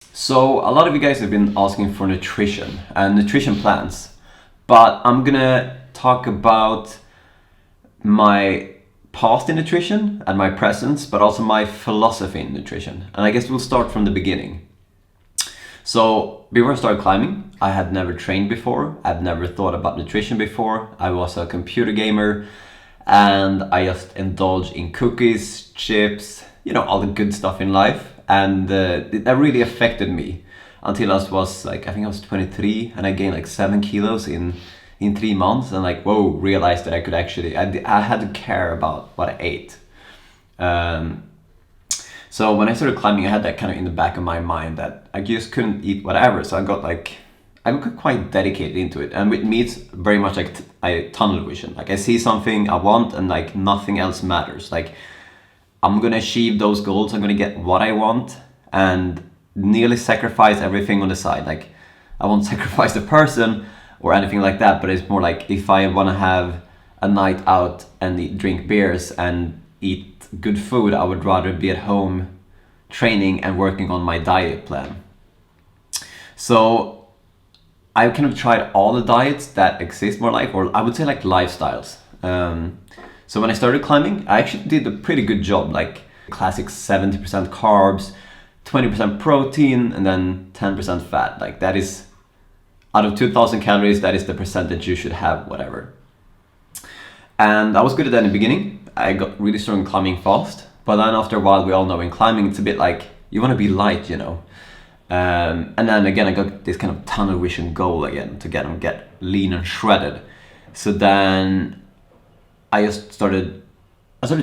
So a lot of you guys have been asking for nutrition and nutrition plans, but I'm gonna talk about my past in nutrition and my presence, but also my philosophy in nutrition. And I guess we'll start from the beginning. So before I started climbing, I had never trained before. I've never thought about nutrition before. I was a computer gamer and I just indulged in cookies, chips, all the good stuff in life. And that really affected me until I was like, I think I was 23 and I gained like 7 kilos in 3 months, and like, whoa, realized that I could actually, I had to care about what I ate. Um, so when I started climbing, I had that kind of in the back of my mind that I just couldn't eat whatever. So I got quite dedicated into it. And with me, it's very much like I tunnel vision. Like I see something I want and like nothing else matters. Like I'm gonna achieve those goals. I'm gonna get what I want and nearly sacrifice everything on the side. Like I won't sacrifice the person or anything like that, but it's more like if I wanna have a night out and drink beers and eat good food, I would rather be at home training and working on my diet plan. So I kind of tried all the diets that exist more like, or I would say like lifestyles. So when I started climbing, I actually did a pretty good job, like classic 70% carbs, 20% protein, and then 10% fat. Like that is, out of 2000 calories, that is the percentage you should have, whatever. And I was good at that in the beginning. I got really strong in climbing fast. But then after a while, we all know in climbing, it's a bit like, you want to be light, And then again, I got this kind of tunnel vision goal again to get lean and shredded. So then I started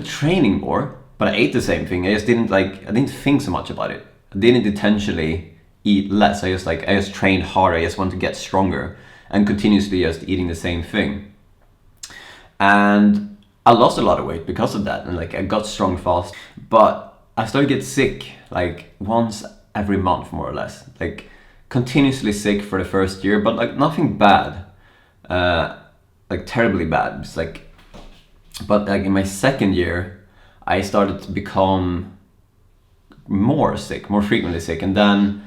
training more, but I ate the same thing. I didn't think so much about it. I didn't intentionally eat less. I just trained harder. I just wanted to get stronger and continuously just eating the same thing. And I lost a lot of weight because of that, and like I got strong fast. But I started to get sick like once every month, more or less. Like continuously sick for the first year, but like nothing bad, like terribly bad. It's like, but like in my second year, I started to become more sick, more frequently sick, and then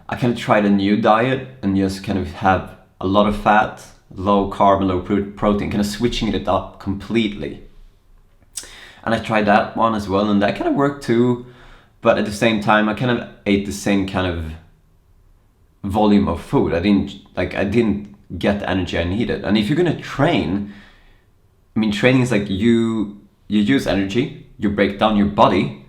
I kind of tried a new diet and just kind of have a lot of fat, low carb and low protein, kind of switching it up completely. And I tried that one as well, and that kind of worked too. But at the same time, I kind of ate the same kind of volume of food. I didn't get the energy I needed. And if you're gonna train, I mean, training is like you use energy, you break down your body,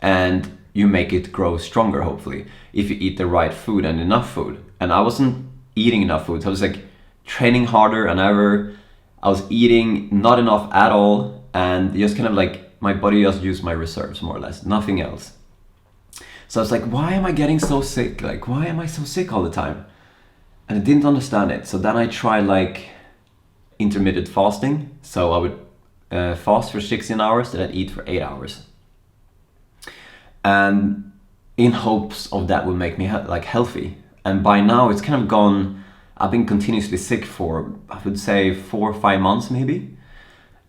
and you make it grow stronger, hopefully, if you eat the right food and enough food. And I wasn't eating enough food. So I was like training harder than ever. I was eating not enough at all, and just kind of like my body just used my reserves more or less, nothing else. So I was like, why am I getting so sick? Like, why am I so sick all the time? And I didn't understand it. So then I tried like intermittent fasting. So I would fast for 16 hours, then I'd eat for 8 hours. And in hopes of that would make me like healthy. And by now it's kind of gone, I've been continuously sick for, I would say 4 or 5 months maybe.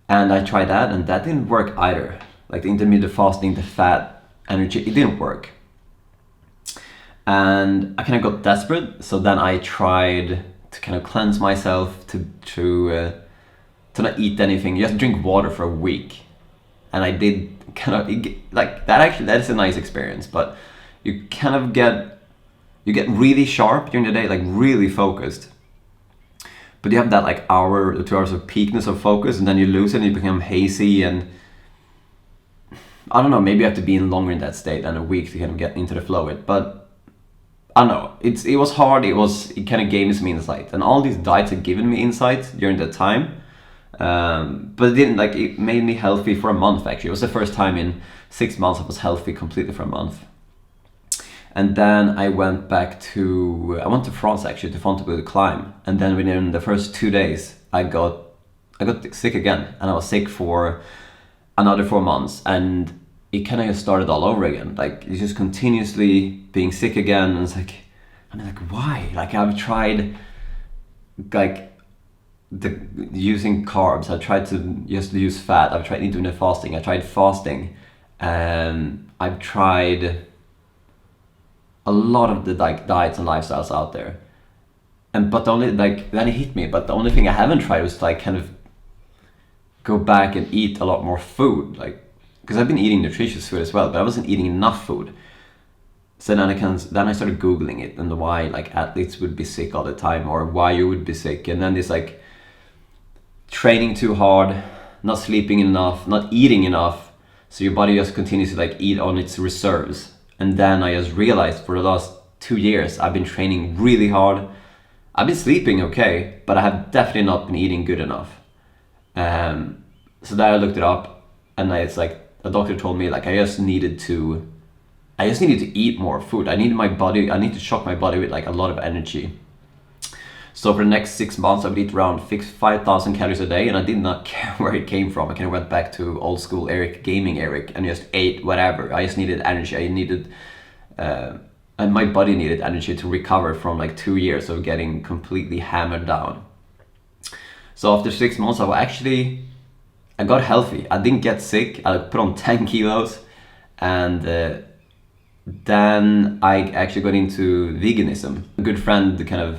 And I tried that and that didn't work either. Like the intermittent fasting, the fat, energy, it didn't work. And I kind of got desperate. So then I tried to kind of cleanse myself, to not eat anything, just drink water for a week. And I did kind of like that. Actually, that is a nice experience, but you kind of get really sharp during the day, like really focused. But you have that like hour or 2 hours of peakness of focus, and then you lose it and you become hazy. And I don't know, maybe you have to be in longer in that state than a week to kind of get into the flow of it. But I don't know, it was hard. It kind of gave me some insight, and all these diets had given me insight during that time. But it didn't, like, it made me healthy for a month actually. It was the first time in 6 months I was healthy completely for a month. And then I went to France actually, to Fontainebleau to climb. And then within the first 2 days I got sick again, and I was sick for another 4 months, and it kind of just started all over again. Like it's just continuously being sick again, and it's like, I mean, like, why? Like I've tried like using carbs, I tried to just use fat, I've tried intermittent fasting, I tried fasting, I've tried a lot of the like diets and lifestyles out there. But the only like then it hit me. But the only thing I haven't tried was like kind of go back and eat a lot more food, like because I've been eating nutritious food as well, but I wasn't eating enough food. So then I started googling it and why like athletes would be sick all the time, or why you would be sick, and then this like training too hard, not sleeping enough, not eating enough, so your body just continues to like eat on its reserves. And then I just realized for the last 2 years I've been training really hard. I've been sleeping okay, but I have definitely not been eating good enough. So then I looked it up, and it's like a doctor told me like I just needed to eat more food. I need to shock my body with like a lot of energy. So for the next 6 months I would eat around 5,000 calories a day, and I did not care where it came from. I kind of went back to old school Eric, gaming Eric, and just ate whatever. I just needed energy. And my body needed energy to recover from like 2 years of getting completely hammered down. So after 6 months I got healthy. I didn't get sick. I put on 10 kilos, and then I actually got into veganism. A good friend kind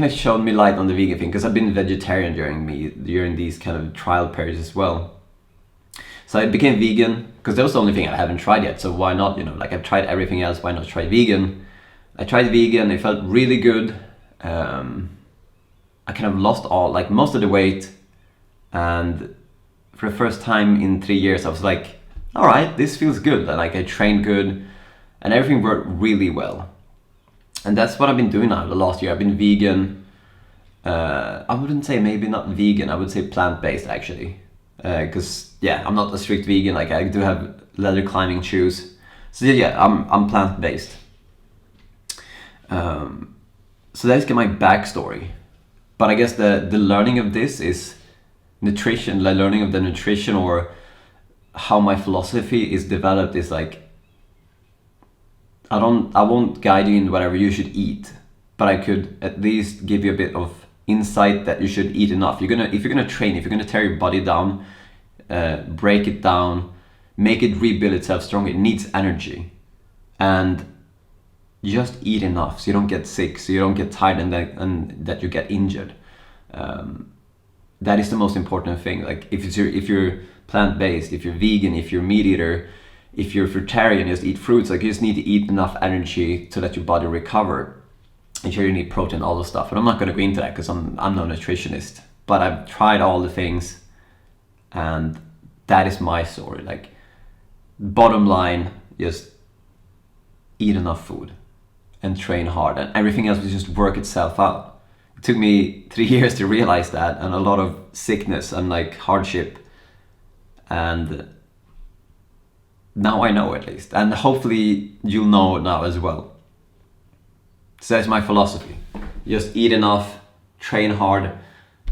of showed me light on the vegan thing, because I've been vegetarian during these kind of trial periods as well. So I became vegan because that was the only thing I haven't tried yet. So why not? Like I've tried everything else. Why not try vegan? I tried vegan. It felt really good. I kind of lost most of the weight, and for the first time in 3 years, I was like, all right, this feels good. And like I trained good, and everything worked really well. And that's what I've been doing now the last year. I've been vegan. I wouldn't say maybe not vegan. I would say plant-based actually. Because I'm not a strict vegan. Like I do have leather climbing shoes. So I'm plant-based. So that's my backstory. But I guess the learning of this is nutrition. The learning of the nutrition, or how my philosophy is developed, is like I won't guide you in whatever you should eat, but I could at least give you a bit of insight that you should eat enough. If you're gonna train, if you're gonna tear your body down, break it down, make it rebuild itself strong, it needs energy, and you just eat enough so you don't get sick, so you don't get tired, and that you get injured. That is the most important thing. Like if you're plant-based, if you're vegan, if you're meat eater, if you're fruitarian, just eat fruits. Like you just need to eat enough energy to let your body recover. And sure, you need protein, all this stuff, but I'm not going to go into that because I'm no nutritionist. But I've tried all the things, and that is my story. Like bottom line, just eat enough food and train hard, and everything else will just work itself out. It took me 3 years to realize that, and a lot of sickness and like hardship, and now I know at least, and hopefully you'll know now as well. So that's my philosophy. Just eat enough, train hard,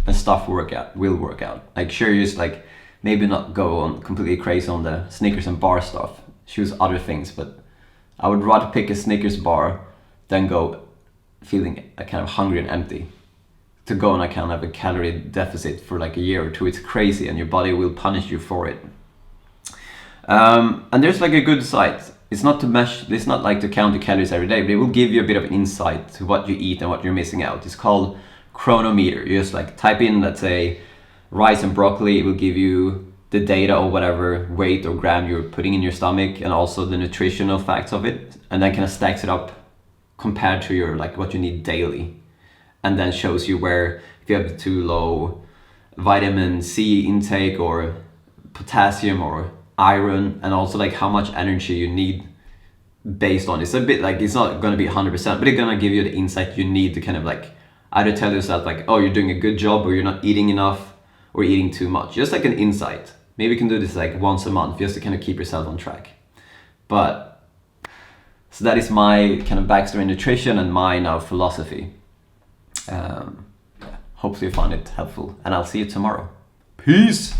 and stuff will work out. Like sure, you just like maybe not go on completely crazy on the Snickers and bar stuff. Choose other things, but I would rather pick a Snickers bar than go feeling kind of hungry and empty. To go on a kind of a calorie deficit for like a year or two, it's crazy, and your body will punish you for it. And there's like a good site. It's not like to count the calories every day, but it will give you a bit of insight to what you eat and what you're missing out. It's called Chronometer. You just like type in, let's say, rice and broccoli. It will give you the data or whatever weight or gram you're putting in your stomach, and also the nutritional facts of it, and then kind of stacks it up compared to your like what you need daily, and then shows you where if you have too low vitamin C intake or potassium or iron, and also like how much energy you need based on. It's a bit like, it's not going to be 100%, but it's going to give you the insight you need to kind of like either tell yourself like, oh, you're doing a good job, or you're not eating enough or eating too much. Just like an insight. Maybe you can do this like once a month just to kind of keep yourself on track. But so that is my kind of backstory in nutrition and my now philosophy. Hopefully you found it helpful, and I'll see you tomorrow. Peace!